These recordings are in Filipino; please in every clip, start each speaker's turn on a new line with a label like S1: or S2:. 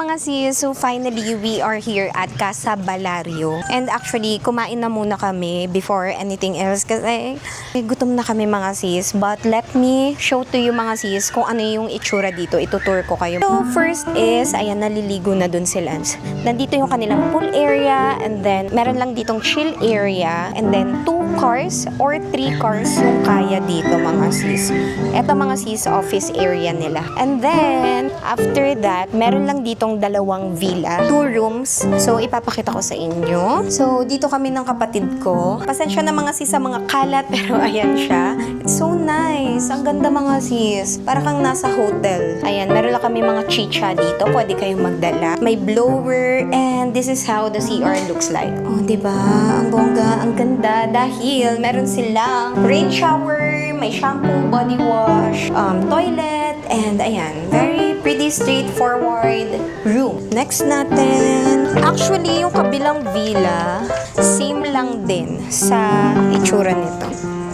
S1: mga sis, so finally we are here at Casa Balario. And actually, kumain na muna kami before anything else kasi gutom na kami mga sis. But let me show to you mga sis kung ano yung itsura dito. Itutour ko kayo. So first is, ayan, naliligo na dun sila. Nandito yung kanilang pool area and then meron lang ditong chill area and then 2 cars or 3 cars yung kaya dito mga sis. Ito mga sis, office area nila. And then, after that, meron lang ditong 2 villa, 2 rooms. So, ipapakita ko sa inyo. So, dito kami ng kapatid ko. Pasensya na mga sis sa mga kalat, pero ayan siya. It's so nice. Ang ganda mga sis. Para kang nasa hotel. Ayan, meron lang kami mga chicha dito. Pwede kayong magdala. May blower and this is how the CR looks like. Oh, diba? Ang bongga, ang ganda. Dahil meron silang rain shower, may shampoo, body wash, toilet, and ayan, very pretty straightforward room. Next natin, actually yung kabilang villa, same lang din sa itsura nito.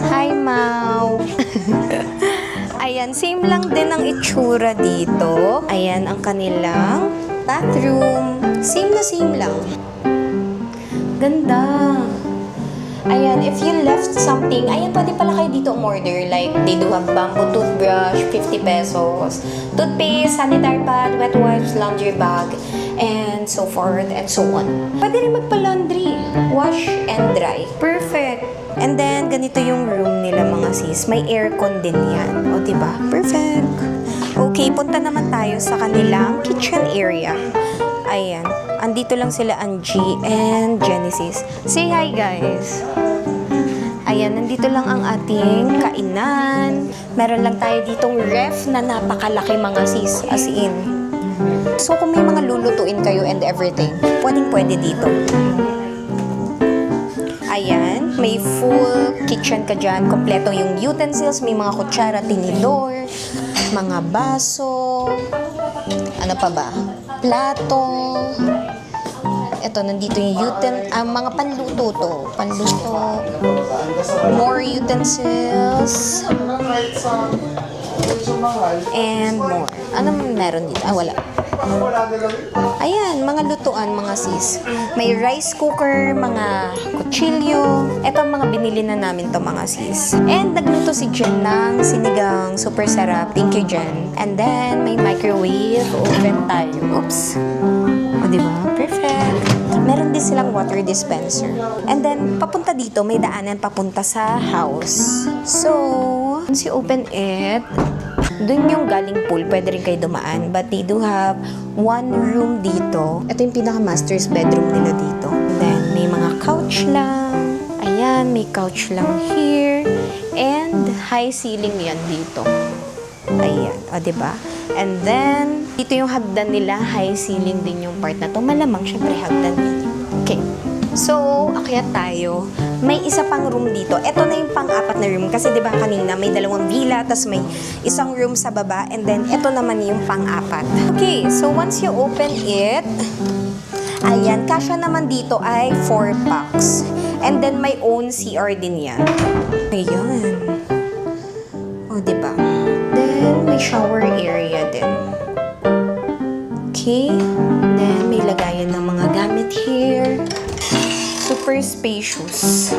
S1: Hi, Mau! Ayan, same lang din ang itsura dito. Ayan, ang kanilang bathroom. Same na same lang. Ganda! Ayan, if you left something, ayan, pwede pala kayo dito umorder. Like, they do have bamboo toothbrush, 50 pesos. Toothpaste, sanitary pad, wet wipes, laundry bag, and so forth and so on. Pwede rin magpa-laundry. Wash and dry. Perfect. And then, ganito yung room nila mga sis. May aircon din yan. O, diba? Perfect. Okay, punta naman tayo sa kanilang kitchen area. Ayan. Andito lang sila Angie and Genesis. Say hi, guys. Ayan, nandito lang ang ating kainan. Meron lang tayo ditong ref na napakalaki mga sis. As in. So, kung may mga lulutuin kayo and everything, pwedeng-pwede dito. Ayan, may full kitchen ka dyan. Kompleto yung utensils. May mga kutsara, tinidor, mga baso. Ano pa ba? Plato. Ito, nandito yung mga panluto to. Panluto. More utensils. And more. Ano meron dito? Wala. Ayan, mga lutuan, mga sis. May rice cooker, mga kutsilyo. Ito ang mga binili na namin to mga sis. And nagluto si Jen ng sinigang super sarap. Thank you, Jen. And then, may microwave oven tayo. Oops. O, diba? Perfect. Meron din silang water dispenser. And then, papunta dito, may daanan papunta sa house. So, once you open it, dun yung galing pool, pwede rin kayo dumaan. But they do have 1 room dito. Ito yung pinaka-master's bedroom nila dito. And then, may mga couch lang. Ayan, may couch lang here. And high ceiling yan dito. Ayan, o diba? And then, dito yung hagdan nila, high ceiling din yung part na to. Malamang, syempre, hagdan yun. Okay. So, akyat tayo. May isa pang room dito. Ito na yung pang-apat na room. Kasi diba kanina, may 2 villa, tas may isang room sa baba, and then, ito naman yung pang-apat. Okay, so once you open it, ayan, kasya naman dito ay 4 packs. And then, may own CR din yan. Ayan. O, diba? Then, may shower area din. Okay. Then, may lagayan ng mga gamit here. Super spacious.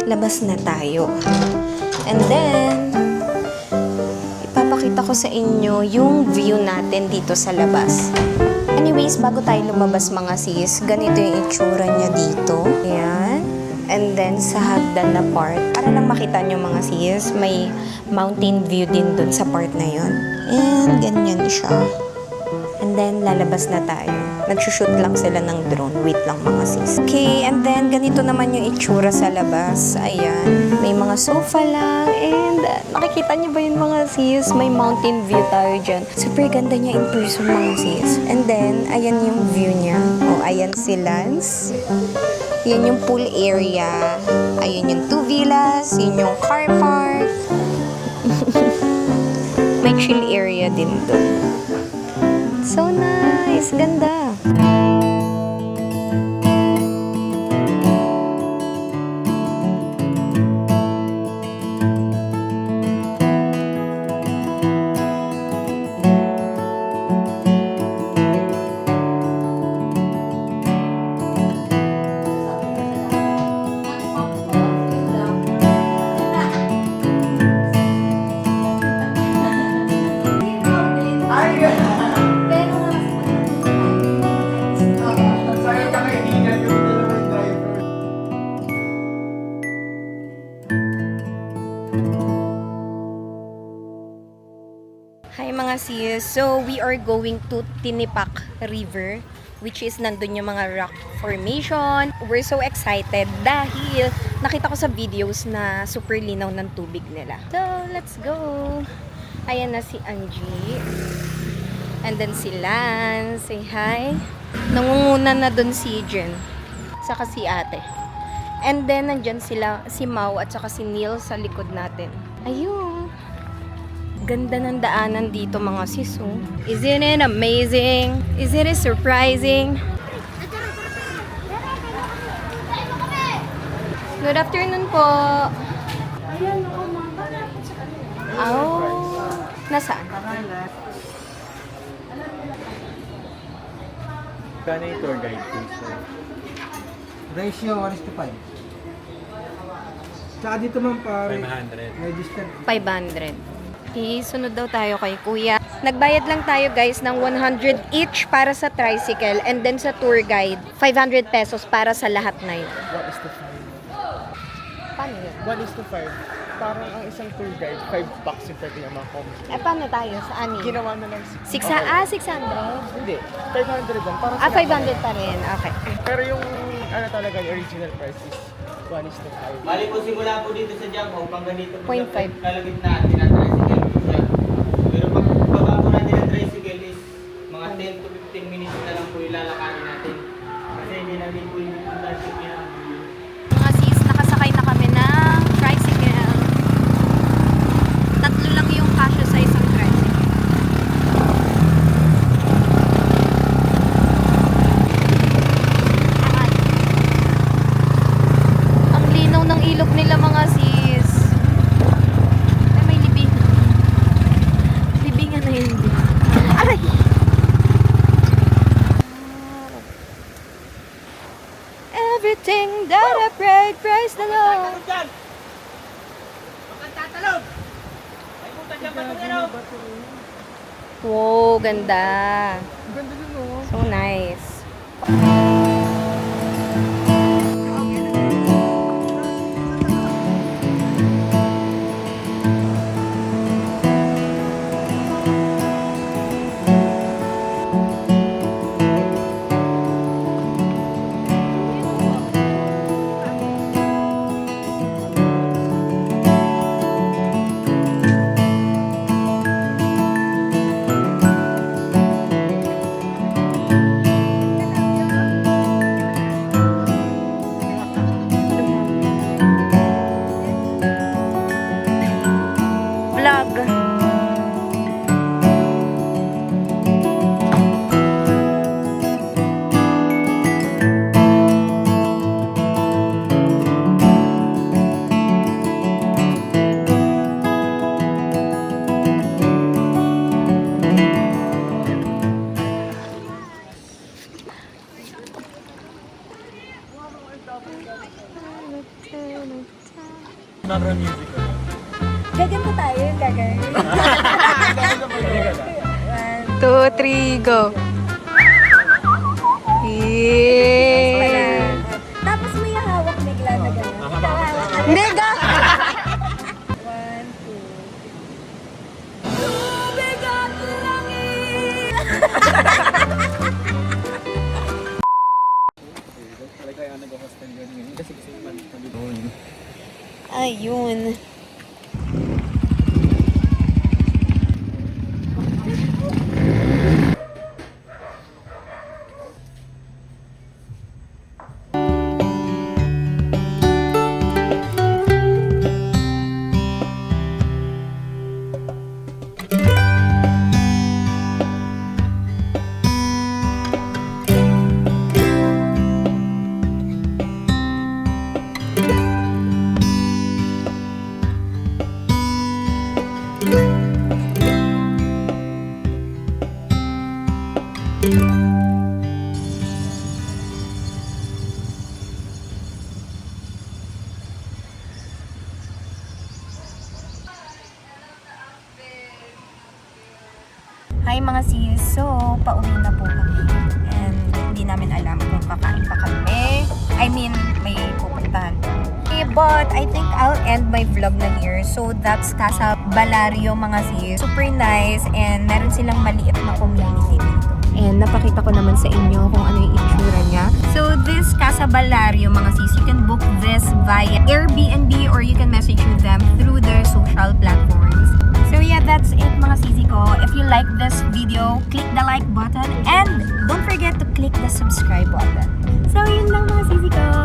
S1: Labas na tayo. And then, ipapakita ko sa inyo yung view natin dito sa labas. Anyways, bago tayo lumabas mga sis, ganito yung itsura niya dito. Ayan. And then, sa hagdan na part, para lang makita nyo mga sis, may mountain view din dun sa part na yon. And, ganyan siya. And then, lalabas na tayo. Nagsushoot lang sila ng drone. Wait lang mga sis. Okay, and then, ganito naman yung itsura sa labas. Ayan. May mga sofa lang. And, nakikita niyo ba yun mga sis? May mountain view tayo dyan. Super ganda niya in person mga sis. And then, ayan yung view niya. O, ayan si Lance. Yan yung pool area. Ayun yung 2 villas. Yun yung car park. May chill area din doon. So nice! Ganda! Hi mga sis. So, we are going to Tinipak River, which is nandun yung mga rock formation. We're so excited dahil nakita ko sa videos na super linaw ng tubig nila. So, let's go! Ayan na si Angie. And then si Lance. Say hi. Nangunguna na dun si Jen. Saka si ate. And then, nandyan sila, si Mau at saka si Neil sa likod natin. Ayun. Ganda ng daanan dito mga sis. Oh. Isn't it amazing? Isn't it surprising? Good afternoon po. Oh. Nasaan?
S2: Kano yung tour guide please?
S3: Ratio 1:5. Tsaka dito man pare,
S2: 500.
S3: registered.
S1: 500. Okay, sunod daw tayo kay kuya. Nagbayad lang tayo guys ng 100 each para sa tricycle and then sa tour guide, 500 pesos para sa lahat na yun.
S2: 1:5.
S1: Paano yun?
S2: 1:5. Parang ang isang tour guide, 5 bucks yung pwede niya makomp.
S1: Paano tayo? Saan yun?
S2: Ginawa na lang
S1: 600?
S2: Hindi, 500 lang. Parang
S1: 500 pa rin. Okay.
S2: Pero yung ano talaga, yung original price is 1:5.
S4: Bali po simula po dito sa Jangko, hanggang ganito po
S1: 0.5.
S4: kalagitnaan natin ang tricycle po siya. Pero pag baba po natin ang tricycle is mga 10 to 15 minutes na lang po ilalakarin natin. Kasi hindi namin po yung tricycle.
S1: Mga sis, nakasakay na kami ng tricycle. 3 lang yung kasya sa isang tricycle. Ang linaw ng ilog nila mga sis. Ay, may libing. Libingan na yun. Aray! Everything that I prayed, praise the Lord. Wow, ganda.
S2: Ganda din oh.
S1: So nice. Vlog.
S2: Background music ko.
S1: Gaganto tayo, gagawin.
S2: Halika na.
S1: 2, 3, go. Yeah.
S5: Tapos may hawak bigla na gano'n.
S1: Hindi, ga.
S2: Talaga yung nag-hostel yun ngayon. Kasi man
S1: Ayun. Hi mga sis, so pauwi na po kami and hindi namin alam kung kakain pa kami. I mean, may pupuntahan. But I think I'll end my vlog na here. So that's Casa Balario mga sis. Super nice and meron silang maliit na community dito. And napakita ko naman sa inyo kung ano yung itsura niya. So this Casa Balario mga sis, you can book this via Airbnb or you can message them through their social platforms. So yeah, that's it mga sisi ko. If you like this video, click the like button and don't forget to click the subscribe button. So yun lang mga sisi ko.